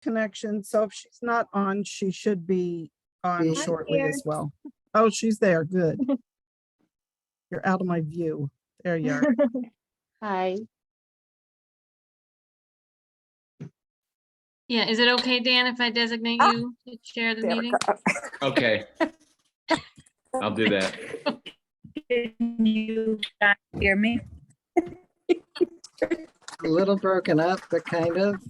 connection, so if she's not on, she should be on I'm shortly here. as well. Oh, she's there, good. You're out of my view. There you are. Hi. Yeah, is it okay, Dan, if I designate you to chair the There we meeting? go. Okay. I'll do that. Can you guys hear me? A little broken up, but kind of.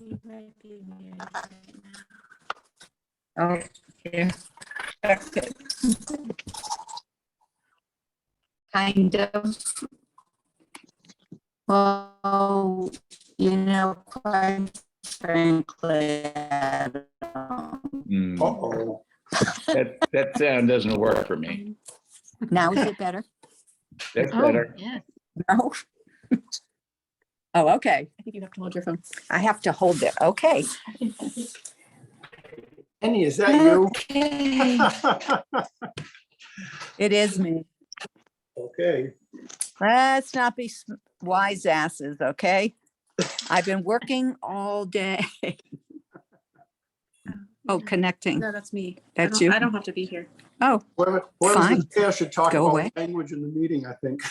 Oh, yeah. Okay. Kind of. Well, quite frankly, Mm, that sound doesn't work for me. Now is it better? That's Oh, better. yeah. No. Oh, okay. I think you have to hold your phone. I have to hold it. Okay. Penny, is that you? Okay. It is me. Okay. Let's not be wise asses, okay? I've been working all day. Oh, connecting. No, that's me. That's you? I don't have to be here. Oh, Whoever's Fine. the chair should talk Go about away. language in the meeting, I think.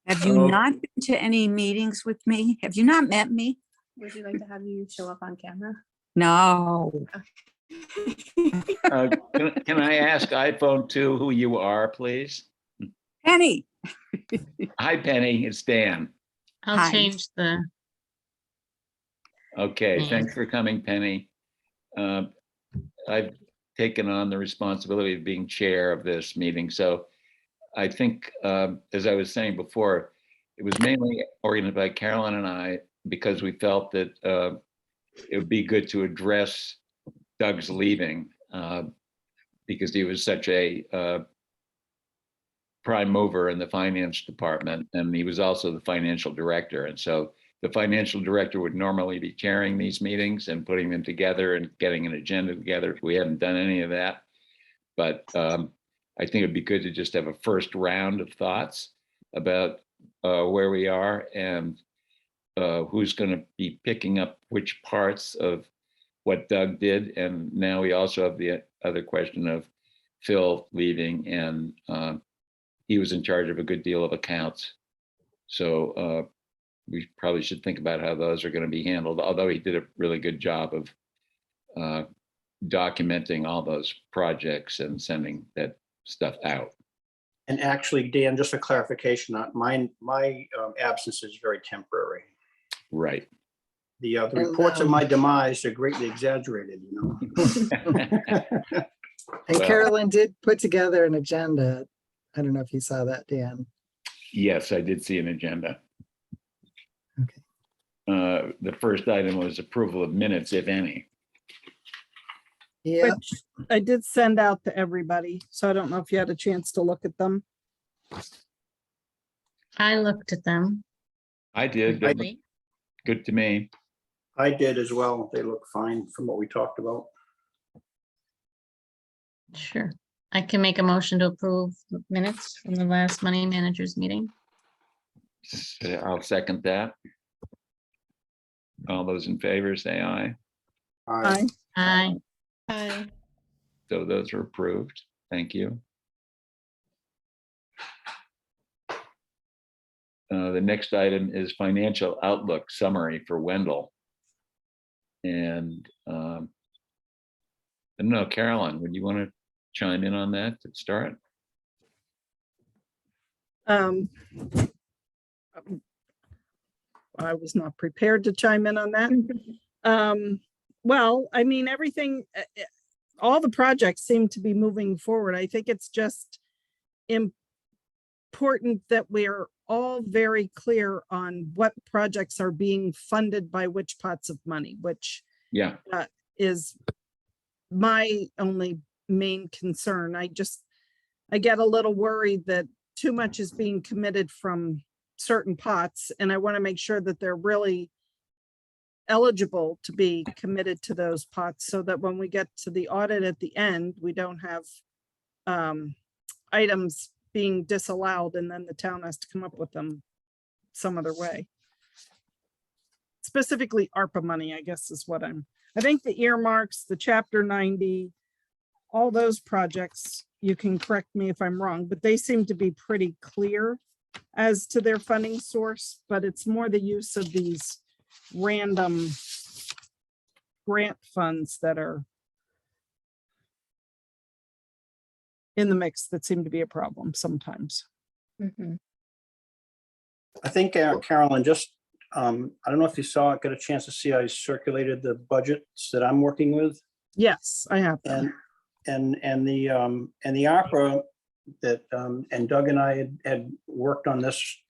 have you Oh. not been to any meetings with me? Have you not met me? Would you like to have you show up on camera? No. Can I ask iPhone 2 who you are, please? Penny. Hi, Penny. It's Dan. I'll Hi. change the, Okay, Mm. thanks for coming, Penny. I've taken on the responsibility of being chair of this meeting. So I think, as I was saying before, it was mainly organized by Carolyn and I because we felt that it would be good to address Doug's leaving because he was such a prime mover in the finance department, and he was also the financial director. And so the financial director would normally be chairing these meetings and putting them together and getting an agenda together. We haven't done any of that, but I think it'd be good to just have a first round of thoughts about where we are and who's going to be picking up which parts of what Doug did. And now we also have the other question of Phil leaving, and he was in charge of a good deal of accounts. So we probably should think about how those are going to be handled, although he did a really good job of documenting all those projects and sending that stuff out. And actually, Dan, just a clarification, my absence is very temporary. Right. The reports of my demise are greatly exaggerated, you know. And Well- Carolyn did put together an agenda. I don't know if you saw that, Dan. Yes, I did see an agenda. Okay. The first item was approval of minutes, if any. Yeah, Which I did send out to everybody, so I don't know if you had a chance to look at them. I looked at them. I did. They looked good to me. I did as well. They look fine from what we talked about. Sure. I can make a motion to approve the minutes from the last money managers meeting. I'll second that. All those in favor say aye. Aye. Aye. Hi. So those are approved. Thank you. The next item is financial outlook summary for Wendell. And I don't know, Carolyn, would you want to chime in on that to start? I was not prepared to chime in on that. Well, I mean, everything, all the projects seem to be moving forward. I think it's just important that we're all very clear on what projects are being funded by which pots of money, which Yeah, is my only main concern. I get a little worried that too much is being committed from certain pots, and I want to make sure that they're really eligible to be committed to those pots so that when we get to the audit at the end, we don't have items being disallowed and then the town has to come up with them some other way. It's specifically ARPA money, I guess is what I think the earmarks, the chapter 90, all those projects, you can correct me if I'm wrong, but they seem to be pretty clear as to their funding source, but it's more the use of these random grant funds that are in the mix that seem to be a problem sometimes. Mhm. I think, Carolyn, just, I don't know if you saw it, got a chance to see, I circulated the budgets that I'm working with. Yes, I have them. And the ARPA that, and Doug and I had worked on this,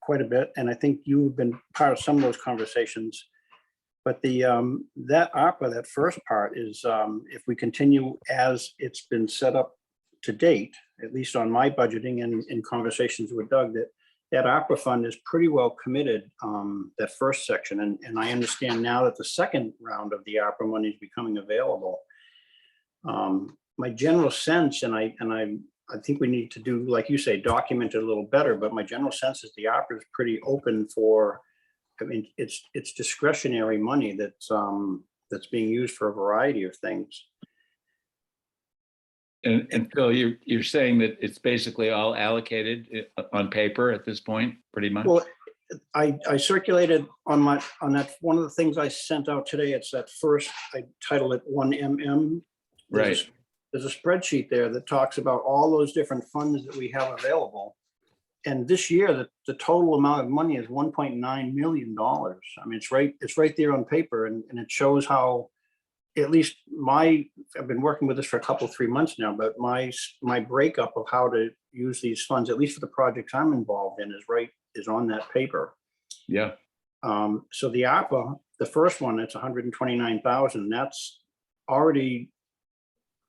quite a bit. And I think you've been part of some of those conversations. But that ARPA, that first part is, if we continue as it's been set up to date, at least on my budgeting and in conversations with Doug, that ARPA fund is pretty well committed, that first section. And I understand now that the second round of the ARPA money is becoming available. My general sense, and I think we need to do, like you say, document it a little better, but my general sense is the ARPA is pretty open for, I mean, it's discretionary money that's being used for a variety of things. And Phil, you're saying that it's basically all allocated on paper at this point, pretty much? Well, I circulated on that, one of the things I sent out today, it's that first, I titled it 1MM. Right. There's a spreadsheet there that talks about all those different funds that we have available. And this year, the total amount of money is $1.9 million. I mean, it's right there on paper, and it shows how, at least I've been working with this for 3 months now, but my breakup of how to use these funds, at least for the projects I'm involved in, is on that paper. Yeah. So the ARPA, the first one, it's 129,000. That's already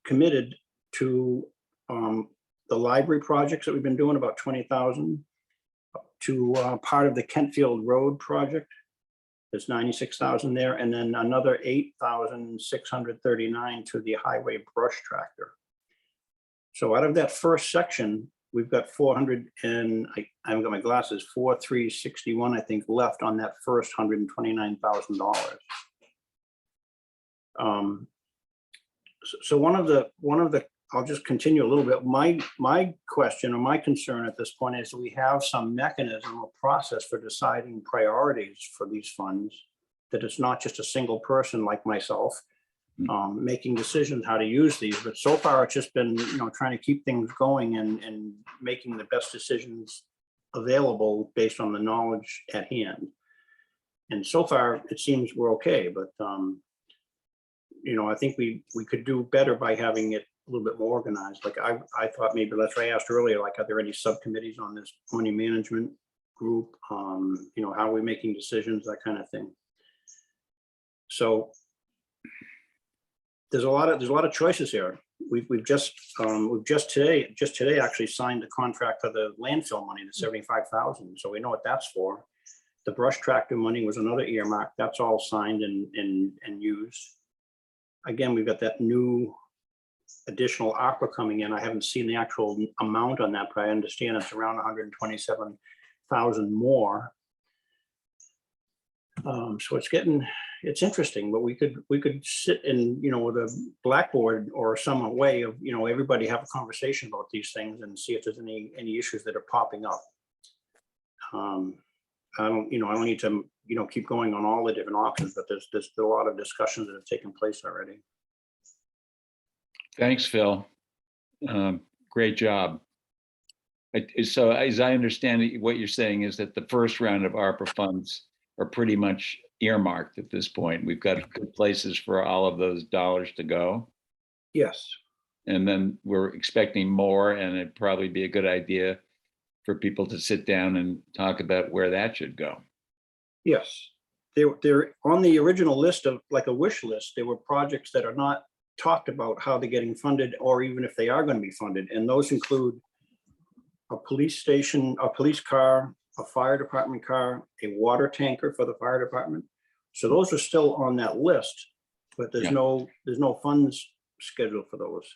committed to the library projects that we've been doing, about 20,000, to part of the Kentfield Road project. There's 96,000 there, and then another 8,639 to the highway brush tractor. So out of that first section, we've got 400 and I haven't got my glasses, 4,361, I think, left on that first $129,000. So one of the, I'll just continue a little bit. My question or my concern at this point is we have some mechanism or process for deciding priorities for these funds, that it's not just a single person like myself making decisions how to use these. But so far it's just been, trying to keep things going and making the best decisions available based on the knowledge at hand. And so far it seems we're okay, but I think we could do better by having it a little bit more organized. Like I thought maybe, that's why I asked earlier, like, are there any subcommittees on this money management group? How are we making decisions, that kind of thing. So there's a lot of choices here. We've just today actually signed a contract for the landfill money, the 75,000. So we know what that's for. The brush tractor money was another earmark. That's all signed and used. Again, we've got that new additional ARPA coming in. I haven't seen the actual amount on that, but I understand it's around 127,000 more. So it's interesting, but we could sit in, with a blackboard or some way of, everybody have a conversation about these things and see if there's any issues that are popping up. I don't need to, keep going on all the different options, but there's a lot of discussions that have taken place already. Thanks, Phil. Great job. So as I understand it, what you're saying is that the first round of ARPA funds are pretty much earmarked at this point. We've got good places for all of those dollars to go. Yes. And then we're expecting more, and it'd probably be a good idea for people to sit down and talk about where that should go. Yes. They're on the original list of, like, a wish list. There were projects that are not talked about how they're getting funded, or even if they are going to be funded. And those include a police station, a police car, a fire department car, a water tanker for the fire department. So those are still on that list, but there's no funds scheduled for those.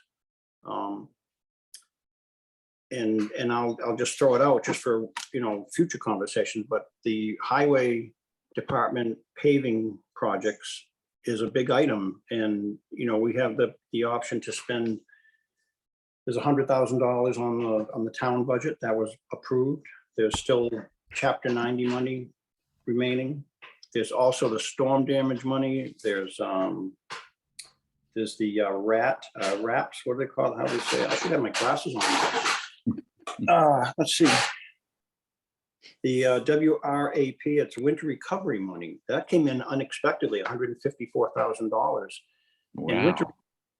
And I'll just throw it out just for, future conversations, but the highway department paving projects is a big item. And, you know, we have the option to spend, there's $100,000 on the town budget that was approved. There's still chapter 90 money remaining. There's also the storm damage money. There's the wraps, what do they call it? How do they say it? I should have my glasses on. Let's see. The WRAP, it's winter recovery money. That came in unexpectedly, $154,000. And winter, Wow.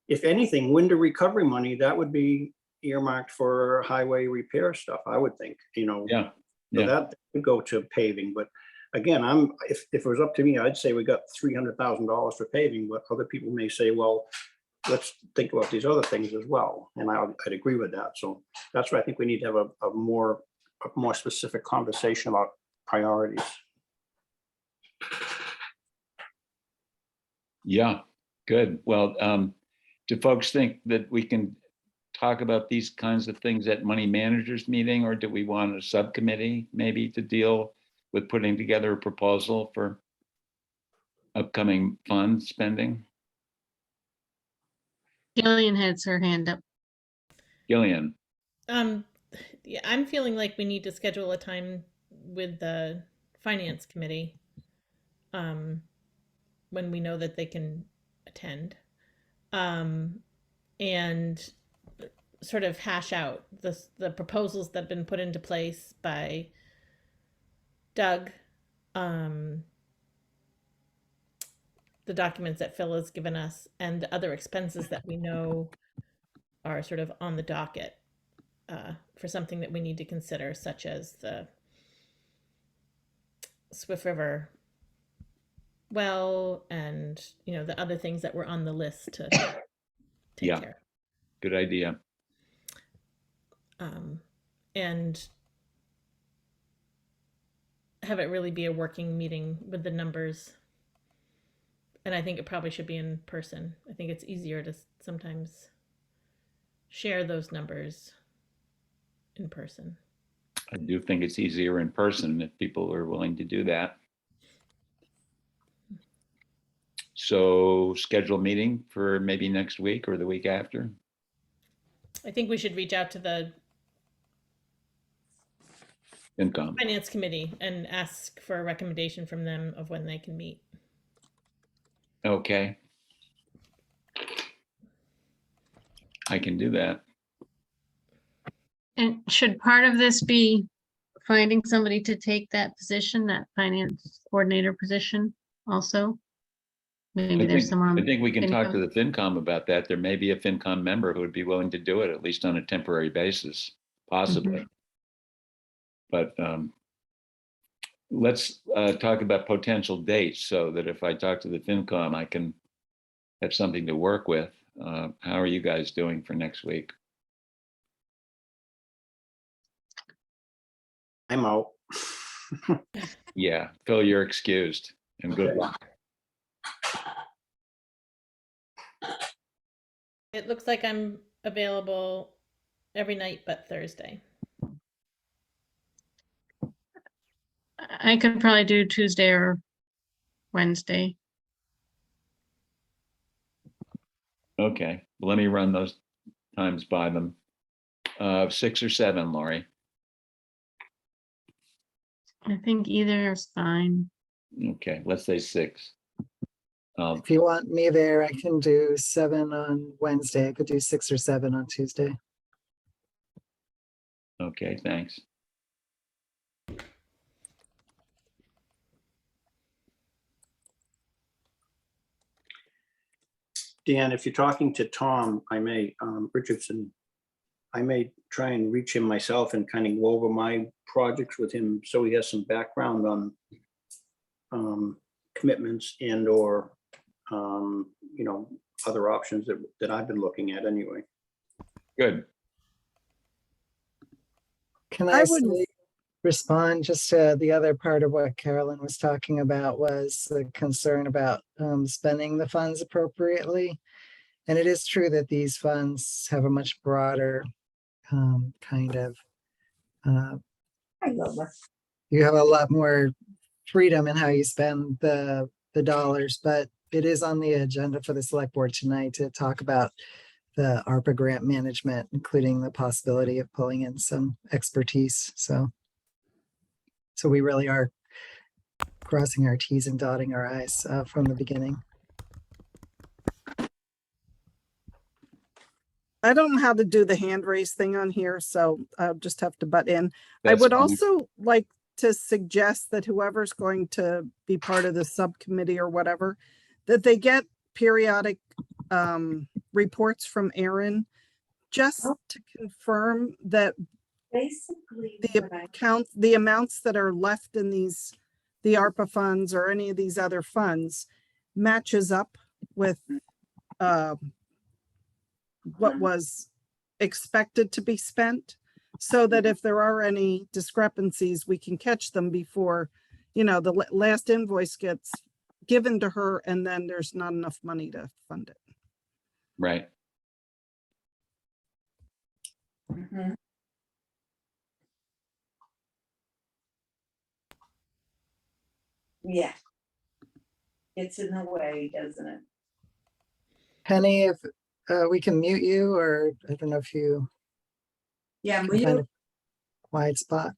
if anything, winter recovery money, that would be earmarked for highway repair stuff, I would think, you know. Yeah. So Yeah. that would go to paving, but again, if it was up to me, I'd say we got $300,000 for paving, but other people may say, well, let's think about these other things as well. And I'd agree with that. So that's why I think we need to have a more specific conversation about priorities. Yeah, good. Well, do folks think that we can talk about these kinds of things at money managers meeting, or do we want a subcommittee maybe to deal with putting together a proposal for upcoming fund spending? Gillian has her hand up. Gillian, Yeah, I'm feeling like we need to schedule a time with the finance committee when we know that they can attend, and sort of hash out the proposals that have been put into place by Doug, the documents that Phil has given us, and the other expenses that we know are sort of on the docket for something that we need to consider, such as the Swift River well, and you know the other things that were on the list to take Yeah. care good idea. of. And have it really be a working meeting with the numbers. And I think it probably should be in person. I think it's easier to sometimes share those numbers in person. I do think it's easier in person if people are willing to do that. So schedule a meeting for maybe next week or the week after. I think we should reach out to the FinCom. finance committee and ask for a recommendation from them of when they can meet. Okay. I can do that. And should part of this be finding somebody to take that position, that finance coordinator position also? Maybe there's I someone. think we can talk to FinCom. the FinCom about that. There may be a FinCom member who would be willing to do it, at least on a temporary basis, possibly. But let's talk about potential dates so that if I talk to the FinCom, I can have something to work with. How are you guys doing for next week? I'm out. Yeah, Phil, you're excused and good Okay. luck. It looks like I'm available every night but Thursday. I could probably do Tuesday or Wednesday. Okay, let me run those times by them. 6 or 7, Lori. I think either is fine. Okay, let's say 6. If you want me there, I can do 7 on Wednesday. I could do 6 or 7 on Tuesday. Okay, thanks. Dan, if you're talking to Tom, Richardson, I may try and reach him myself and kind of go over my projects with him so he has some background on commitments and or you know, other options that I've been looking at anyway. Good. Can I I would- respond just to the other part of what Carolyn was talking about was the concern about spending the funds appropriately. And it is true that these funds have a much broader kind of, you have a lot more freedom in how you spend the dollars, but it is on the agenda for the select board tonight to talk about the ARPA grant management, including the possibility of pulling in some expertise. So we really are crossing our T's and dotting our I's from the beginning. I don't know how to do the hand raise thing on here, so I'll just have to butt in. I That's would fine. also like to suggest that whoever's going to be part of the subcommittee or whatever, that they get periodic reports from Aaron just to confirm that Basically, the amounts that are left in the ARPA funds or any of these other funds matches up with what was expected to be spent, so that if there are any discrepancies, we can catch them before, the last invoice gets given to her and then there's not enough money to fund it. Right. Mhm. Yeah. It's in the way, doesn't it? Penny, if we can mute you, or I don't know if you Yeah, can find a quiet spot.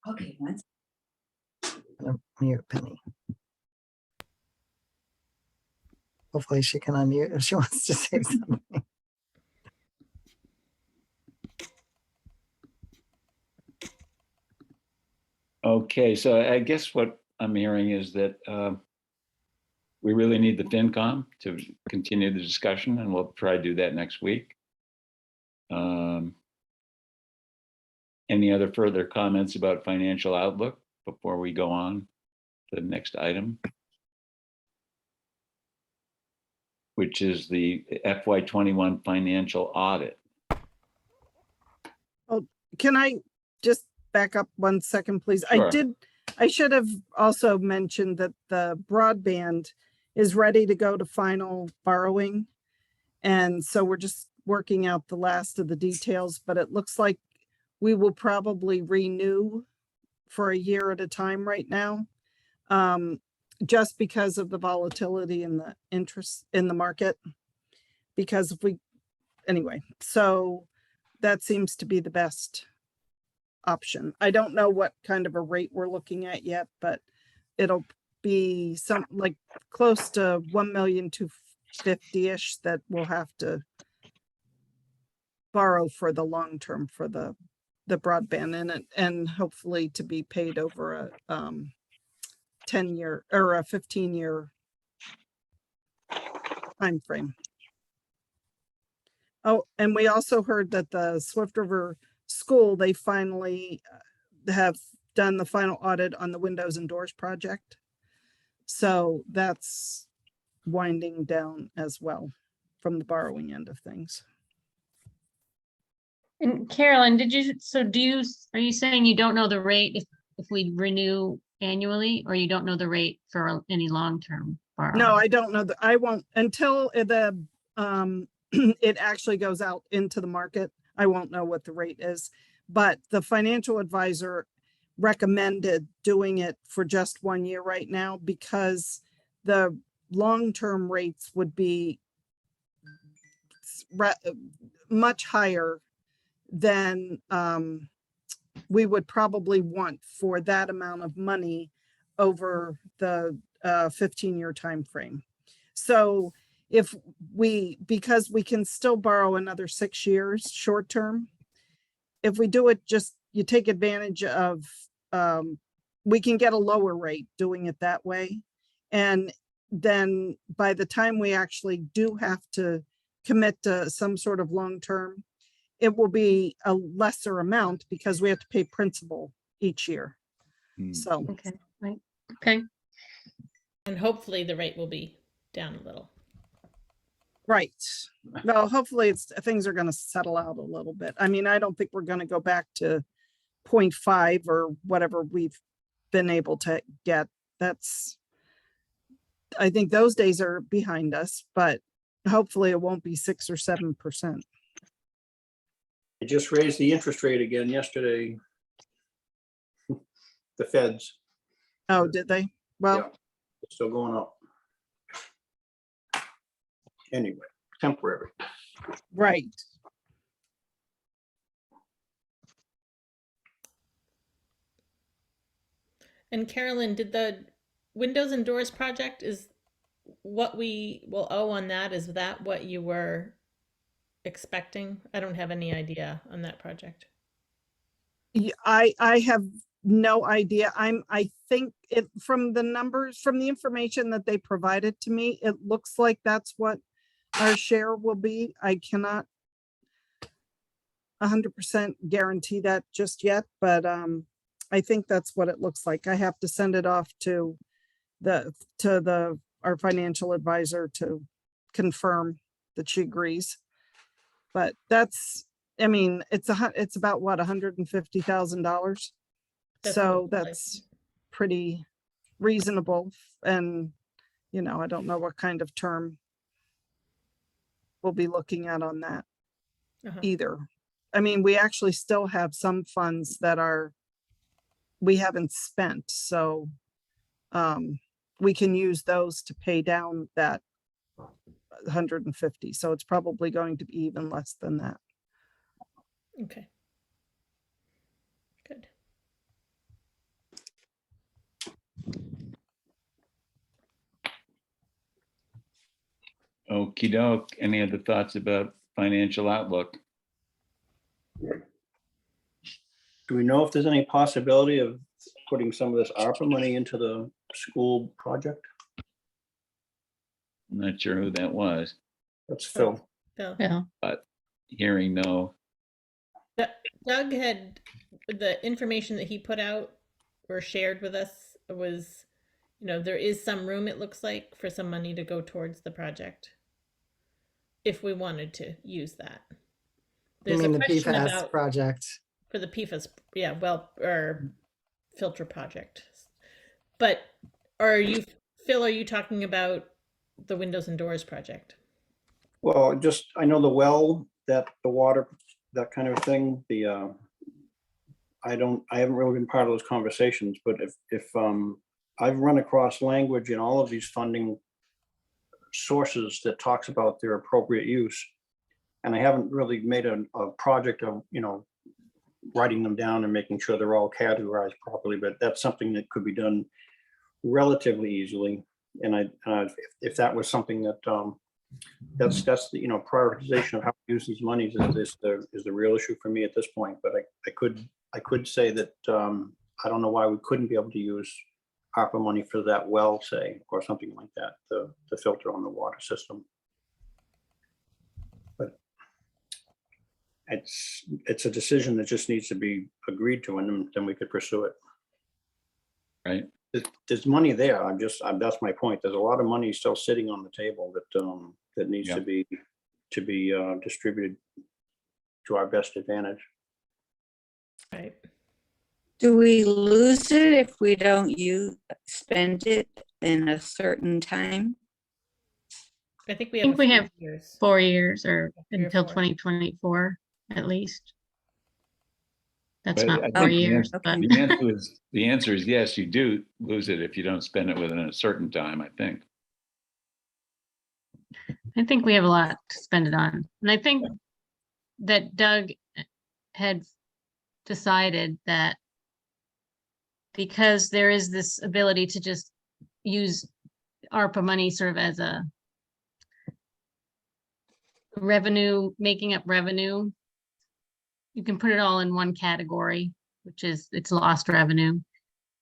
okay, once. Mute Penny. Hopefully she can unmute if she wants to say something. Okay, so I guess what I'm hearing is that we really need the FinCom to continue the discussion, and we'll try to do that next week. Any other further comments about financial outlook before we go on to the next item, which is the FY21 financial audit? Can I just back up 1 second, please? Sure. I should have also mentioned that the broadband is ready to go to final borrowing. And so we're just working out the last of the details, but it looks like we will probably renew for a year at a time right now. Just because of the volatility and the interest in the market. Because anyway, so that seems to be the best option. I don't know what kind of a rate we're looking at yet, but it'll be like close to 1,250,000-ish that we'll have to borrow for the long term for the broadband in it, and hopefully to be paid over a 10-year or a 15-year time frame. Oh, and we also heard that the Swift River School, they finally have done the final audit on the windows and doors project. So that's winding down as well from the borrowing end of things. And Carolyn, are you saying you don't know the rate if we renew annually, or you don't know the rate for any long-term borrow? No, I don't know that. I won't until the it actually goes out into the market. I won't know what the rate is, but the financial advisor recommended doing it for just 1 year right now, because the long-term rates would be much higher than we would probably want for that amount of money over the 15-year time frame. So because we can still borrow another 6 years short term, if we do it, you take advantage of, we can get a lower rate doing it that way. And then by the time we actually do have to commit to some sort of long term, it will be a lesser amount because we have to pay principal each year. So, Okay, right. Okay. And hopefully the rate will be down a little. right. Well, hopefully things are going to settle out a little bit. I mean, I don't think we're going to go back to 0.5 or whatever we've been able to get. I think those days are behind us, but hopefully it won't be 6 or 7%. They just raised the interest rate again yesterday. the feds. Oh, did they? Yeah, Well, it's still going up. Anyway, temporary. right. And Carolyn, did the windows and doors project, is what we will owe on that, is that what you were expecting? I don't have any idea on that project. I have no idea. I think it, from the numbers, from the information that they provided to me, it looks like that's what our share will be. I cannot 100% guarantee that just yet, but I think that's what it looks like. I have to send it off to our financial advisor to confirm that she agrees. But that's, I mean, it's about what, $150,000. That's So what it was. that's pretty reasonable. And, you know, I don't know what kind of term we'll be looking at on that Uh-huh. either. I mean, we actually still have some funds that we haven't spent, so we can use those to pay down that 150. So it's probably going to be even less than that. Okay. Good. Okey doke. Any other thoughts about financial outlook? Do we know if there's any possibility of putting some of this ARPA money into the school project? I'm not sure who that was, That's Phil. Phil. Yeah. but hearing no. Doug had, the information that he put out or shared with us was, you know, there is some room, it looks like, for some money to go towards the project, if we wanted to use that. You There's a mean the question PFAS about project? for the PFAS, yeah, well, or filter project. But are you, Phil, are you talking about the windows and doors project? Well, just, I know the well, that the water, that kind of thing, I haven't really been part of those conversations, but if I've run across language in all of these funding sources that talks about their appropriate use. And I haven't really made a project of, you know, writing them down and making sure they're all categorized properly, but that's something that could be done relatively easily. And if that was something that, that's the, you know, prioritization of how to use these monies is the real issue for me at this point. But I could say that I don't know why we couldn't be able to use ARPA money for that well, say, or something like that, the filter on the water system. But it's a decision that just needs to be agreed to, and then we could pursue it. Right. There's money there. That's my point. There's a lot of money still sitting on the table that needs Yeah. to be distributed to our best advantage. Right. Do we lose it if we don't spend it in a certain time? I think we I have. think we have years. 4 years or 3 or until 4. 2024 at least. That's But not I 4 think years, but Okay. the answer is yes, you do lose it if you don't spend it within a certain time, I think. I think we have a lot to spend it on. And I think that Doug had decided that because there is this ability to just use ARPA money sort of as a revenue, making up revenue, you can put it all in one category, which is it's lost revenue.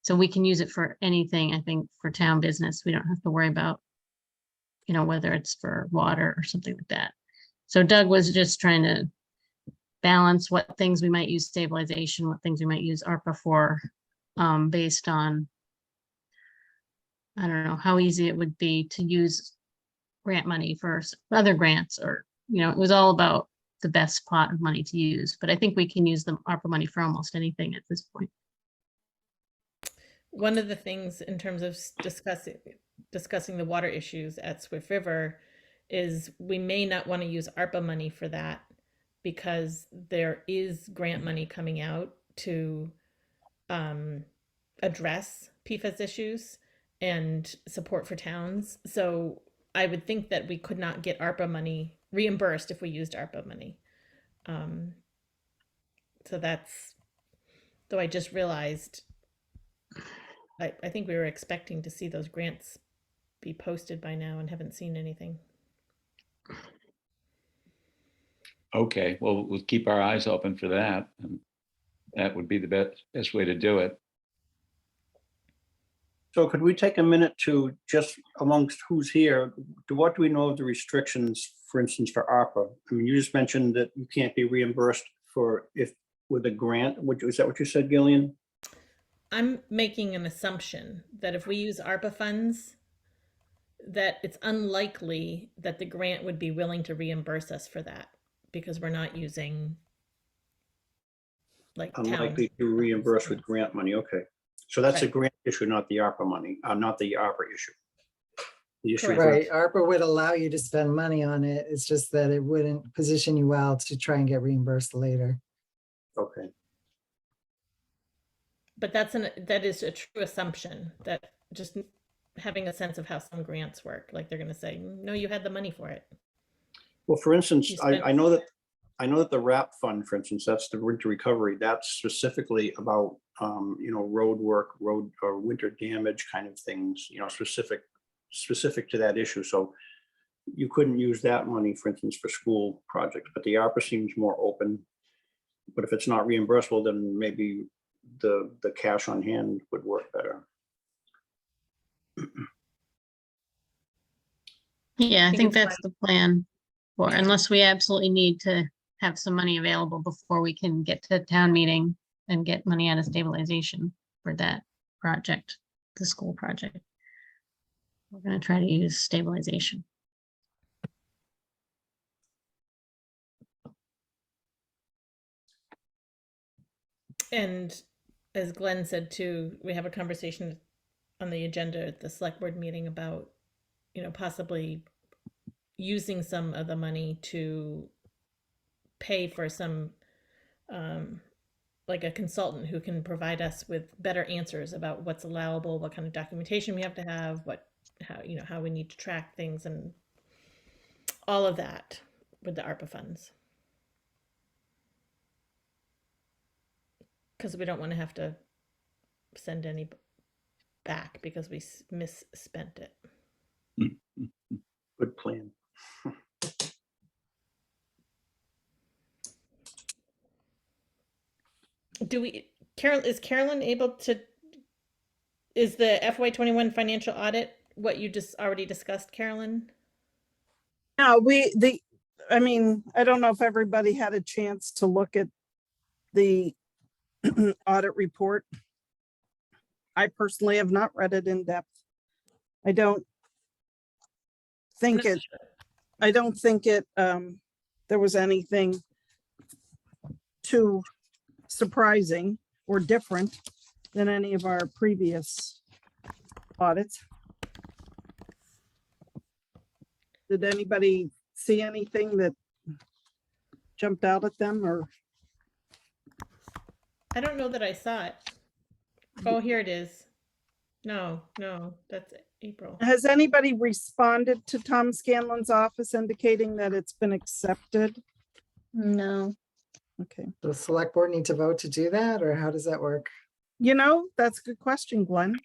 So we can use it for anything, I think, for town business. We don't have to worry about, you know, whether it's for water or something like that. So Doug was just trying to balance what things we might use stabilization, what things we might use ARPA for, based on, I don't know, how easy it would be to use grant money for other grants, or, you know, it was all about the best pot of money to use. But I think we can use the ARPA money for almost anything at this point. One of the things in terms of discussing the water issues at Swift River is we may not want to use ARPA money for that, because there is grant money coming out to address PFAS issues and support for towns. So I would think that we could not get ARPA money reimbursed if we used ARPA money. So that's, though I just realized, I think we were expecting to see those grants be posted by now and haven't seen anything. Okay, well, we'll keep our eyes open for that. And that would be the best way to do it. So could we take a minute to just amongst who's here, what do we know of the restrictions, for instance, for ARPA? I mean, you just mentioned that you can't be reimbursed for if with a grant, is that what you said, Gillian? I'm making an assumption that if we use ARPA funds, that it's unlikely that the grant would be willing to reimburse us for that because we're not using like town. Unlikely to reimburse with funds. grant money, okay. So that's a Right. grant issue, not the ARPA money, not the ARPA issue. The issue. Correct. Right, ARPA would allow you to spend money on it. It's just that it wouldn't position you well to try and get reimbursed later. Okay, But that is a true assumption, that just having a sense of how some grants work, like they're going to say, no, you had the money for it. well, for instance, You spent- I know that the RAP fund, for instance, that's the winter recovery, that's specifically about, road work, road or winter damage kind of things, specific to that issue. So you couldn't use that money, for instance, for school projects, but the ARPA seems more open. But if it's not reimbursable, then maybe the cash on hand would work better. Yeah, I think think it's that's the plan. Or unless we absolutely need to have some money available before we can get to town meeting and get money out of stabilization for that project, the school project. We're gonna try to use stabilization. And as Glenn said too, we have a conversation on the agenda at the select board meeting about, possibly using some of the money to pay for some, like a consultant who can provide us with better answers about what's allowable, what kind of documentation we have to have, how we need to track things and all of that with the ARPA funds. Because we don't want to have to send any back because we misspent it. Good plan. Is Carolyn able to, is the FY21 financial audit what you just already discussed, Carolyn? No, I mean, I don't know if everybody had a chance to look at the audit report. I personally have not read it in depth. I don't think it, there was anything too surprising or different than any of our previous audits. Did anybody see anything that jumped out at them, or? I don't know that I saw it. Oh, here it is. No, that's April. Has anybody responded to Tom Scanlon's office indicating that it's been accepted? No. Okay. The select board need to vote to do that, or how does that work? That's a good question, Glenn.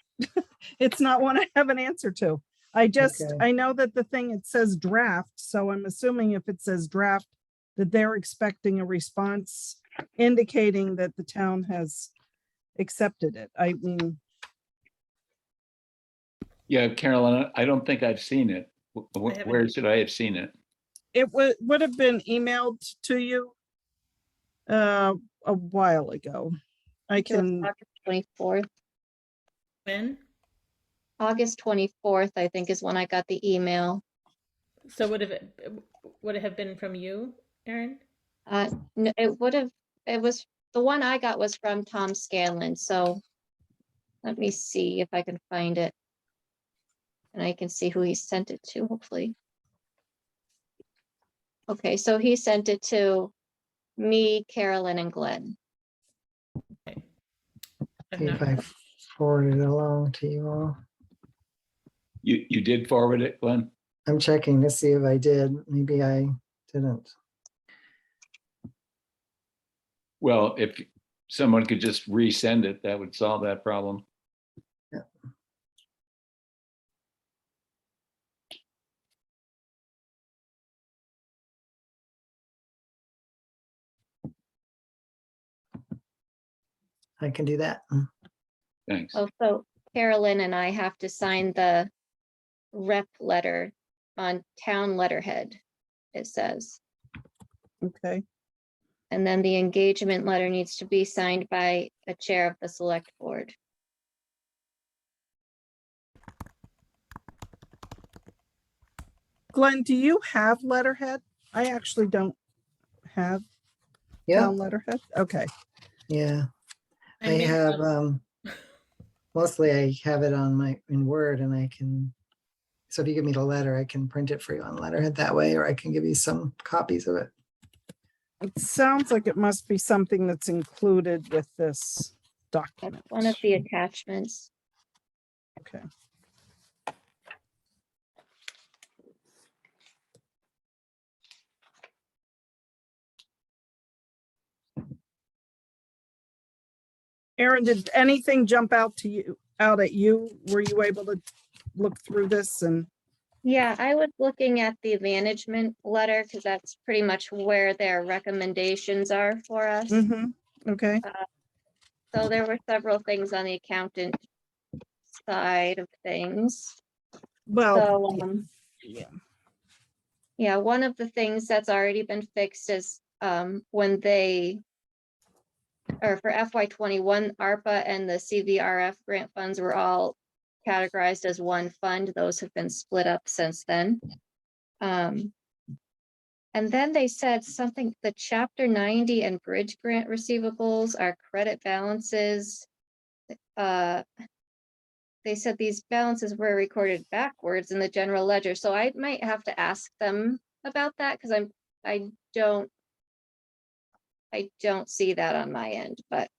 It's not one I have an answer to. Okay. I know that the thing, it says draft, so I'm assuming if it says draft, that they're expecting a response indicating that the town has accepted it. I mean, Yeah, Carolyn, I don't think I've seen it. haven't Where either. should I have seen it? it would have been emailed to you a while ago. I can, August 24th. When? August 24th, I think, is when I got the email. So would it have been from you, Erin? No, it was, the one I got was from Tom Scanlon, so let me see if I can find it. And I can see who he sent it to, hopefully. Okay, so he sent it to me, Carolyn, and Glenn. I've Okay, not- if I forward it along to you all. You did forward it, Glenn? I'm checking to see if I did. Maybe I didn't. Well, if someone could just resend it, that would solve that problem. Yeah. I can do that. Thanks. Also, Carolyn and I have to sign the rep letter on town letterhead, it says. Okay. And then the engagement letter needs to be signed by a chair of the select board. Glenn, do you have letterhead? I actually don't have Yeah, town letterhead. Okay. yeah. I made have, one. mostly I have it on in Word and I can, so if you give me the letter, I can print it for you on letterhead that way, or I can give you some copies of it. It sounds like it must be something that's included with this That's document. one of the attachments. Okay. Aaron, did anything jump out at you? Were you able to look through this and? Yeah, I was looking at the management letter because that's pretty much where their recommendations are for us. Okay, So there were several things on the accountant side of things. well, So, yeah. yeah, one of the things that's already been fixed is when they, or for FY21, ARPA and the CVRF grant funds were all categorized as one fund. Those have been split up since then. And then they said something, the chapter 90 and bridge grant receivables are credit balances. They said these balances were recorded backwards in the general ledger. So I might have to ask them about that because I don't see that on my end, but.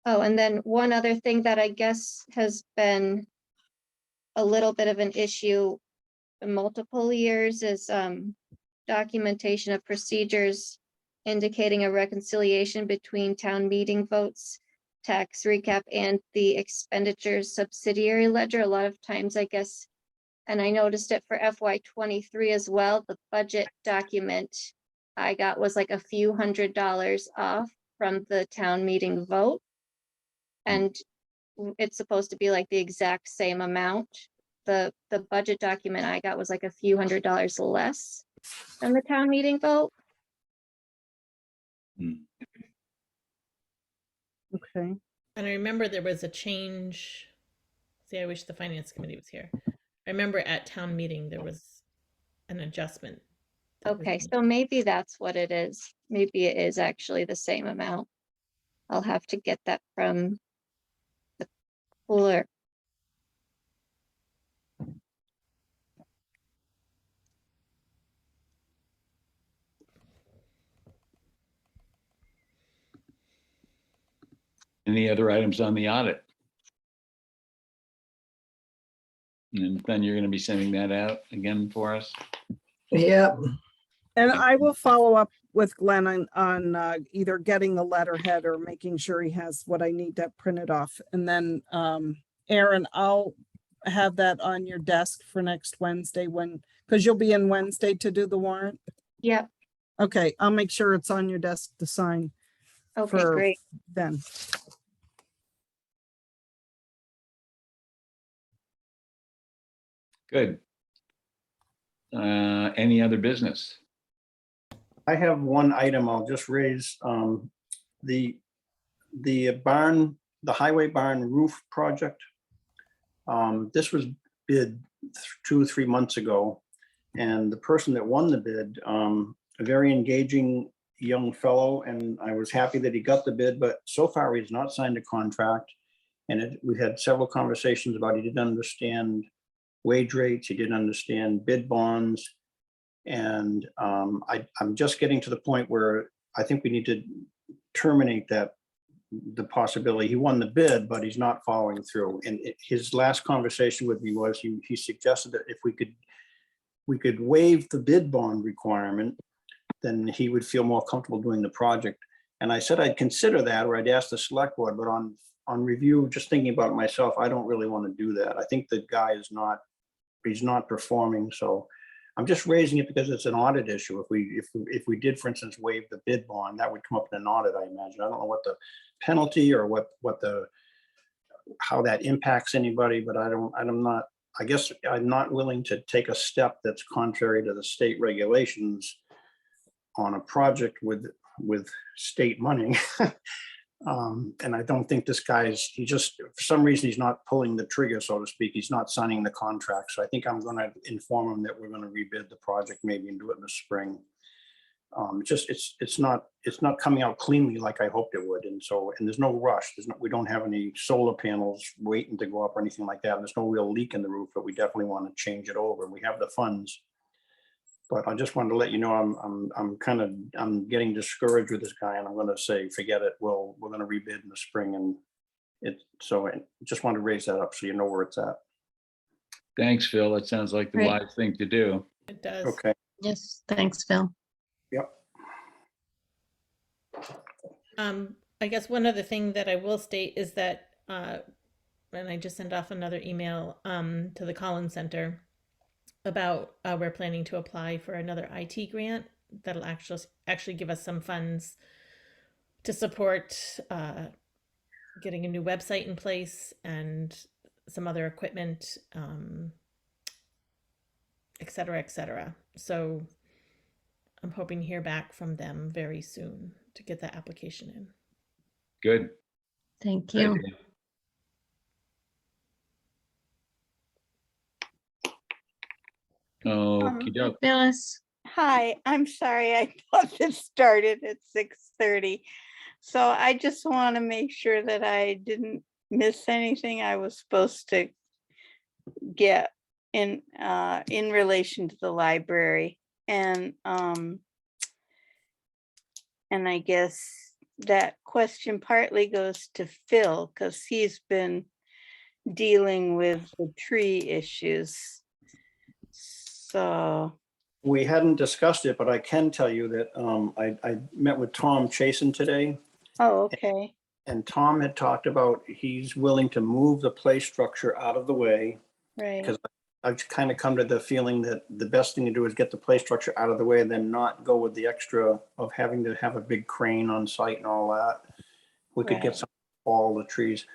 Oh, and then one other thing that I guess has been a little bit of an issue in multiple years is documentation of procedures indicating a reconciliation between town meeting votes, tax recap, and the expenditures subsidiary ledger. A lot of times, I guess, and I noticed it for FY23 as well, the budget document I got was like a few $100s off from the town meeting vote. And it's supposed to be like the exact same amount. The budget document I got was like a few $100s less than the town meeting vote. Okay. And I remember there was a change. See, I wish the finance committee was here. I remember at town meeting, there was an adjustment. that was Okay, made. so maybe that's what it is. Maybe it is actually the same amount. I'll have to get that from the cooler. Any other items on the audit? And then you're going to be sending that out again for us? Yep. And I will follow up with Glenn on either getting the letterhead or making sure he has what I need to print it off. And then Aaron, I'll have that on your desk for next Wednesday because you'll be in Wednesday to do the warrant. Yep, Okay, I'll make sure it's on your desk to sign okay, for great. then. Good. Any other business? I have one item I'll just raise. The barn, the highway barn roof project. This was bid 2 or 3 months ago. And the person that won the bid, a very engaging young fellow, and I was happy that he got the bid, but so far he's not signed a contract. And we had several conversations about he didn't understand wage rates, he didn't understand bid bonds. And I'm just getting to the point where I think we need to terminate the possibility. He won the bid, but he's not following through. And his last conversation with me was he suggested that if we could waive the bid bond requirement, then he would feel more comfortable doing the project. And I said I'd consider that, or I'd ask the select board, but on review, just thinking about it myself, I don't really want to do that. I think the guy he's not performing. So I'm just raising it because it's an audit issue. If we did, for instance, waive the bid bond, that would come up in an audit, I imagine. I don't know what the penalty or how that impacts anybody, but I guess I'm not willing to take a step that's contrary to the state regulations on a project with state money. And I don't think this guy's, for some reason, he's not pulling the trigger, so to speak. He's not signing the contract. So I think I'm going to inform him that we're going to rebid the project maybe and do it in the spring. It's not coming out cleanly like I hoped it would. And there's no rush. We don't have any solar panels waiting to go up or anything like that. And there's no real leak in the roof, but we definitely want to change it over. We have the funds. But I just wanted to let you know, I'm getting discouraged with this guy, and I'm going to say, forget it. We're going to rebid in the spring. And I just wanted to raise that up so you know where it's at. Thanks, Phil. That sounds like the Great. wise thing to do. It does. Okay. Yes, thanks, Phil. Yep. I guess one other thing that I will state is that, and I just sent off another email to the Collins Center about we're planning to apply for another IT grant that'll actually give us some funds to support getting a new website in place and some other equipment, et cetera, et cetera. So I'm hoping to hear back from them very soon to get that application in. Good. Thank you. idea. Okey doke. Phyllis, Hi, I'm sorry. I thought this started at 6:30. So I just want to make sure that I didn't miss anything I was supposed to get in relation to the library. And I guess that question partly goes to Phil because he's been dealing with the tree issues. So We hadn't discussed it, but I can tell you that I met with Tom Chasen today, oh, okay. and Tom had talked about he's willing to move the play structure out of the way, Right. because I've kind of come to the feeling that the best thing to do is get the play structure out of the way and then not go with the extra of having to have a big crane on site and all that. We could get all the trees.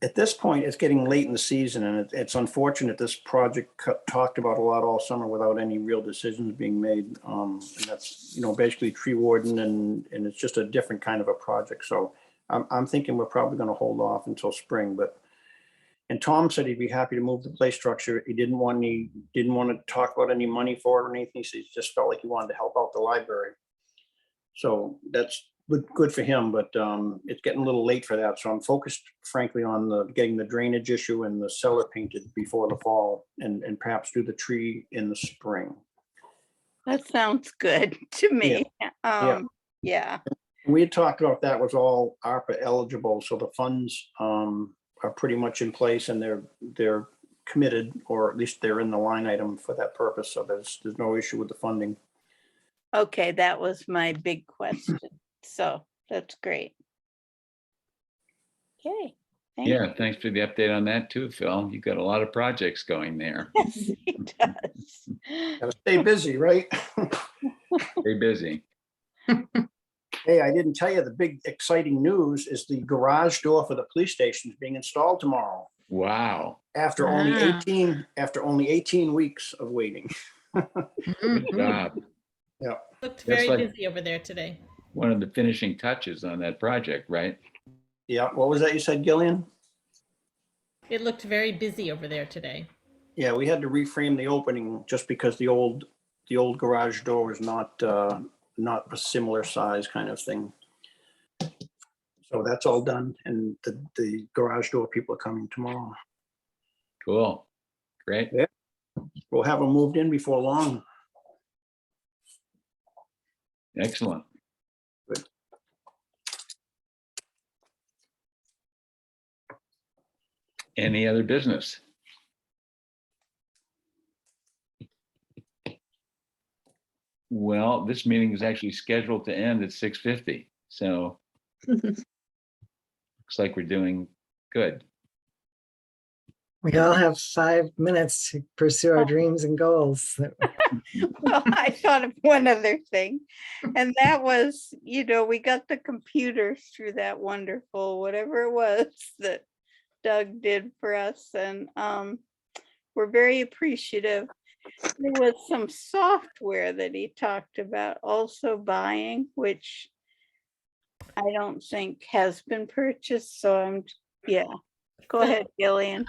At this point, it's getting late in the season, and it's unfortunate this project talked about a lot all summer without any real decisions being made. And that's, basically tree warden, and it's just a different kind of a project. So I'm thinking we're probably going to hold off until spring. And Tom said he'd be happy to move the play structure. He didn't want to talk about any money for it or anything. So he just felt like he wanted to help out the library. So that's good for him, but it's getting a little late for that. So I'm focused, frankly, on getting the drainage issue and the cellar painted before the fall, and perhaps do the tree in the spring. That sounds good to me. Yeah. We had talked about that was all ARPA eligible, so the funds are pretty much in place, and they're committed, or at least they're in the line item for that purpose. So there's no issue with the funding. Okay, that was my big question. So that's great. Okay. Yeah, thanks for the update on that too, Phil. You've got a lot of projects going there. Yes, he does. Gotta stay busy, right? Stay busy. Hey, I didn't tell you the big exciting news is the garage door for the police station is being installed tomorrow Wow. after only Ah. 18 weeks of waiting. Good job. Yeah. Looked That's very like- busy over there today. One of the finishing touches on that project, right? Yeah. What was that you said, Gillian? It looked very busy over there today. Yeah, we had to reframe the opening just because the old garage door was not a similar size kind of thing. So that's all done, and the garage door people are coming tomorrow. Cool. Great. Yeah. we'll have them moved in before long. Excellent. Any other business? Well, this meeting is actually scheduled to end at 6:50, so looks like we're doing good. We all have 5 minutes to pursue our dreams and goals. Well, I thought of one other thing, and that was, we got the computers through that wonderful, whatever it was that Doug did for us, and we're very appreciative. There was some software that he talked about also buying, which I don't think has been purchased, so yeah. Go ahead, Gillian.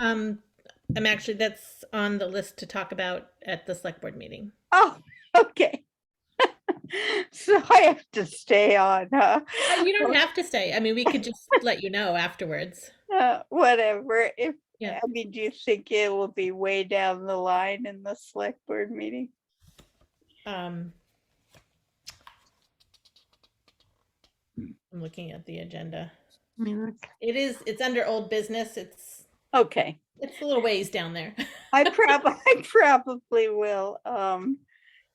That's on the list to talk about at the select board meeting. Oh, okay. So I have to stay on, huh? You don't have to stay. I mean, we could just let you know afterwards. Whatever. Yeah. I mean, do you think it will be way down the line in the select board meeting? I'm looking at the agenda. Let me look. It's under old business. It's Okay. a little ways down there. I probably will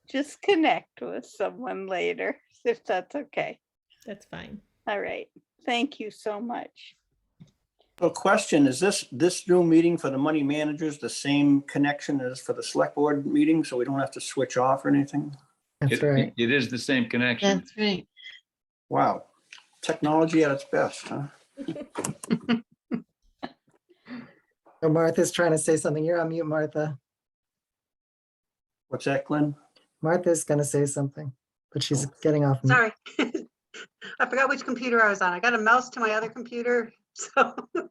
just connect with someone later, if that's okay. That's fine. All right. Thank you so much. A question, is this new meeting for the money managers the same connection as for the select board meeting, so we don't have to switch off or anything? That's right. It is the same connection. That's right. Wow, technology at its best, huh? Oh, Martha's trying to say something. You're on mute, Martha. What's that, Glenn? Martha's going to say something, but she's getting off mute. Sorry. I forgot which computer I was on. I got a mouse to my other computer, so I was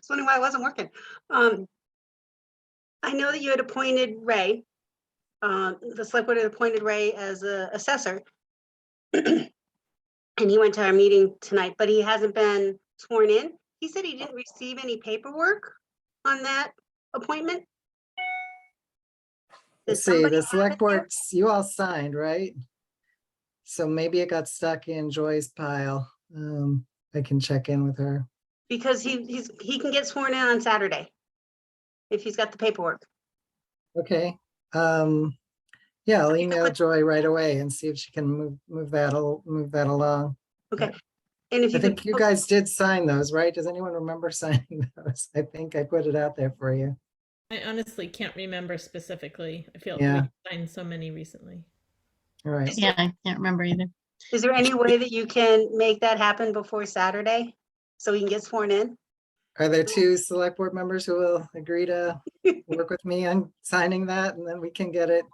wondering why it wasn't working. I know that you had appointed Ray. The select board had appointed Ray as an assessor. And he went to our meeting tonight, but he hasn't been sworn in. He said he didn't receive any paperwork on that appointment. Let's Does see, somebody the have select it there? boards, you all signed, right? So maybe it got stuck in Joy's pile. I can check in with her. Because he can get sworn in on Saturday if he's got the paperwork. Okay. Yeah, I'll email Joy right away and see if she can move that along. Okay. And if I you think could, you guys did sign those, right? Does anyone remember signing those? I think I put it out there for you. I honestly can't remember specifically. I feel Yeah. we've signed so many recently. All right. Yeah, I can't remember either. is there any way that you can make that happen before Saturday? So he can get sworn in? Are there two select board members who will agree to work with me on signing that, and then we can get it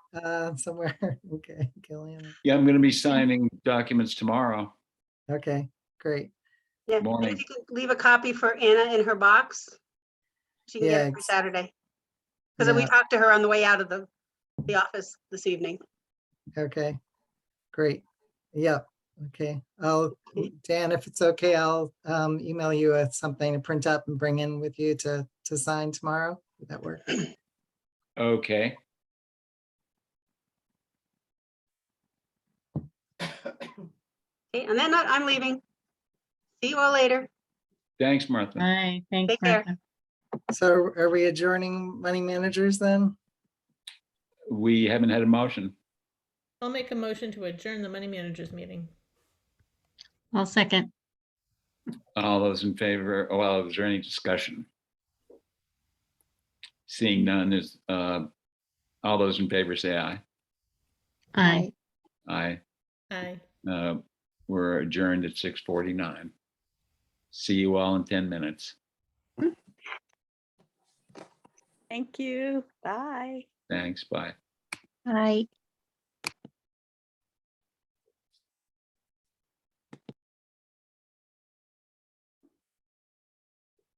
somewhere? Okay, Gillian. Yeah, I'm going to be signing documents tomorrow. Okay, great. Yeah, and Morning. if you could leave a copy for Anna in her box, she can get Yeah, it for Saturday. Because we yeah. talked to her on the way out of the office this evening. Okay, great. Yep. Okay. Dan, if it's okay, I'll email you something to print up and bring in with you to sign tomorrow. Would that work? Okay. Okay, and then I'm leaving. See you all later. Thanks, Martha. Bye. Thanks, Take care. Martha. So are we adjourning money managers then? We haven't had a motion. I'll make a motion to adjourn the money managers meeting. I'll second. All those in favor, well, is there any discussion? Seeing none, is all those in favor say aye. Aye. Aye. Aye. We're adjourned at 6:49. See you all in 10 minutes. Thank you. Bye. Thanks, bye. Right.